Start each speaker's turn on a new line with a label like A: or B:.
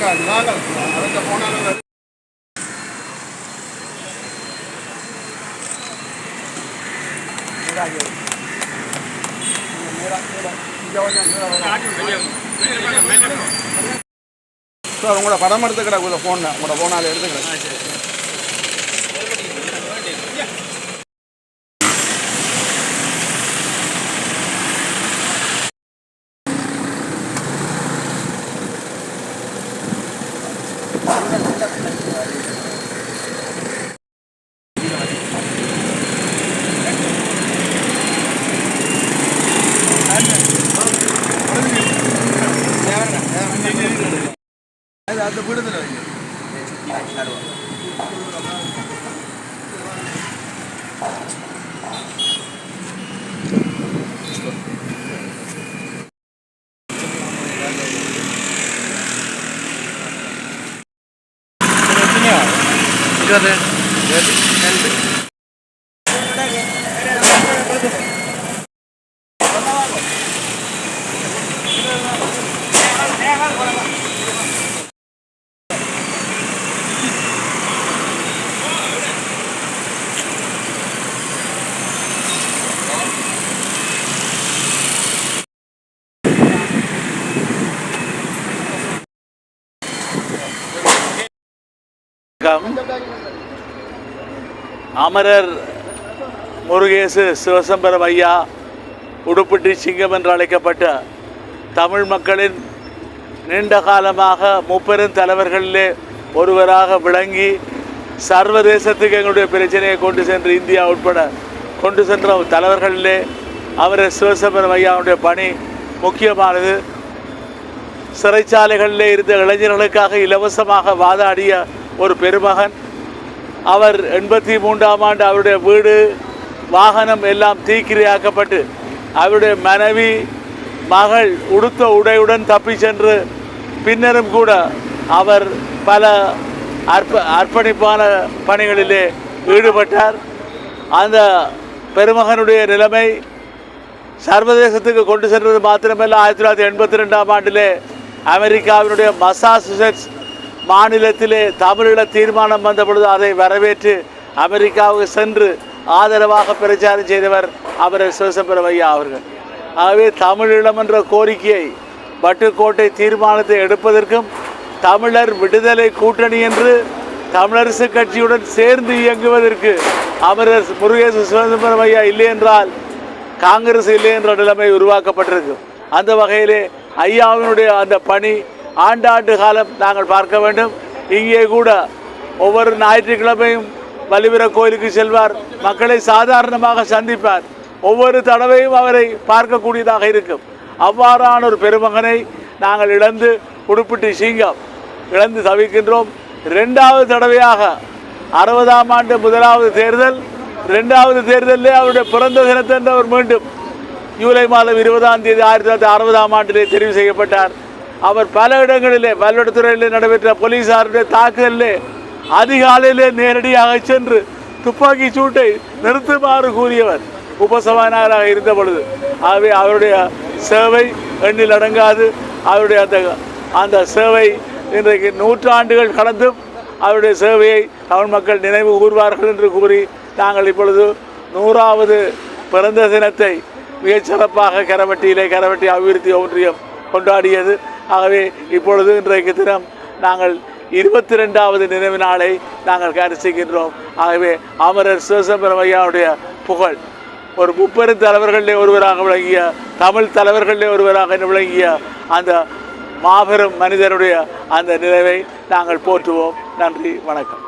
A: Sir உங்களோட படம் எடுத்துக்கிட ஃபோனில் உங்களோட ஃபோனால் எடுத்துக்கிறேன். அந்த விடுதலை அமரர் முருகேசு சிவசம்பரம் ஐயா உடுப்பிட்டி சிங்கம் என்று அழைக்கப்பட்ட தமிழ் மக்களின் நீண்ட காலமாக முப்பெரும் தலைவர்களிலே ஒருவராக விளங்கி சர்வதேசத்துக்கு எங்களுடைய பிரச்சனையை கொண்டு சென்று இந்தியா உட்பட கொண்டு சென்ற தலைவர்களிலே அமரர் சிவசம்பரம் ஐயாவுடைய பணி முக்கியமானது. சிறைச்சாலைகளிலே இருந்த இளைஞர்களுக்காக இலவசமாக வாதாடிய ஒரு பெருமகன். அவர் 83ஆம் ஆண்டு அவருடைய வீடு வாகனம் எல்லாம் தீக்கிரையாக்கப்பட்டு அவருடைய மனைவி மகள் உடுத்த உடையுடன் தப்பி சென்று பின்னரும் கூட அவர் பல அர்ப்பணிப்பான பணிகளிலே ஈடுபட்டார். அந்த பெருமகனுடைய நிலைமை சர்வதேசத்துக்கு கொண்டு சென்றது மாத்திரமல்ல, 1982ஆம் ஆண்டிலே அமெரிக்காவினுடைய மசாசுசெட்ஸ் மாநிலத்திலே தமிழீழ தீர்மானம் வந்த பொழுது அதை வரவேற்று அமெரிக்காவுக்கு சென்று ஆதரவாக பிரச்சாரம் செய்தவர் அமரர் சிவசம்பரம் ஐயா அவர்கள். ஆகவே தமிழீழம் என்ற கோரிக்கையை வட்டுக்கோட்டை தீர்மானத்தை எடுப்பதற்கும் தமிழர் விடுதலை கூட்டணி என்று தமிழரசு கட்சியுடன் சேர்ந்து இயங்குவதற்கு அமரர் முருகேசு சிவசம்பரம் ஐயா இல்லை என்றால் காங்கிரஸ் இல்லை என்ற நிலைமை உருவாக்கப்பட்டிருக்கும். அந்த வகையிலே ஐயாவினுடைய அந்த பணி ஆண்டாண்டு காலம் நாங்கள் பார்க்க வேண்டும். இங்கே கூட ஒவ்வொரு ஞாயிற்றுக்கிழமையும் வலிவீர கோயிலுக்கு செல்வார், மக்களை சாதாரணமாக சந்திப்பார். ஒவ்வொரு தடவையும் அவரை பார்க்கக்கூடியதாக இருக்கும். அவ்வாறான ஒரு பெருமகனை நாங்கள் இழந்து உடுப்பிட்டி சிங்கம் இழந்து தவிக்கின்றோம். 2வது தடவையாக 60ஆம் ஆண்டு முதலாவது தேர்தல், 2வது தேர்தலிலே அவருடைய பிறந்த தினத்தன்று அவர் மீண்டும் ஜூலை மாதம் 20ஆம் தேதி 1960ஆம் ஆண்டிலே தெரிவு செய்யப்பட்டார். அவர் பல இடங்களிலே பல்வேறு நடைபெற்ற போலீசாருடைய தாக்குதலிலே அதிகாலையிலே நேரடியாக சென்று துப்பாக்கி சூட்டை நிறுத்துமாறு கூறியவர் உபசபாநாயகராக இருந்த பொழுது. ஆகவே அவருடைய சேவை எண்ணில் அடங்காது. அவருடைய அந்த சேவை இன்றைக்கு 100 ஆண்டுகள் கடந்தும் அவருடைய சேவையை தமிழ் மக்கள் நினைவு கூறுவார்கள் என்று கூறி நாங்கள் இப்பொழுது 100வது பிறந்த தினத்தை மிகச்சிறப்பாக கரவட்டி அபிவிருத்தி ஒன்றியம் கொண்டாடியது. ஆகவே இப்பொழுது இன்றைக்கு தினம் நாங்கள் 22வது நினைவு நாளை நாங்கள் கரிசிக்கின்றோம். ஆகவே அமரர் சிவசம்பரம் ஐயாவுடைய புகழ் ஒரு முப்பெரும் தலைவர்களிலே ஒருவராக விளங்கிய, தமிழ் தலைவர்களிலே ஒருவராக விளங்கிய அந்த மாபெரும் மனிதருடைய அந்த நினைவை நாங்கள் போற்றுவோம். நன்றி, வணக்கம்.